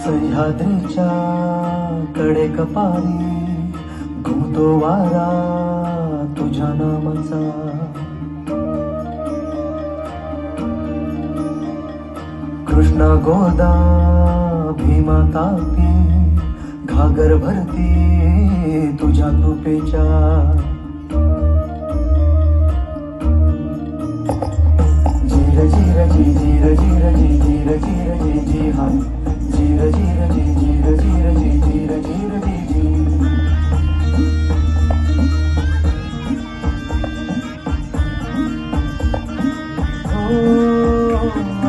सह्याद्रीच्या कडे कपारी घुमतो वारा तुझ्या नामाचा. कृष्णा गोदा भीमा तापी घागर भरती तुझ्या कृपेच्या. जीर जीर जी जीर जीर जी जीर जीर जी जी हा. जीर जीर जी जीर जीर जी जीर जीर जी जी. हो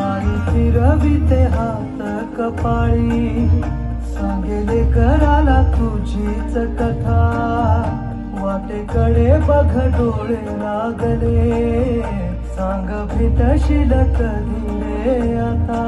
आई फिरविते हात कपाळी सांगेले कराला तुझीच कथा. वाटेकडे बघ डोळे लागले सांग भेटशील कधी रे आता.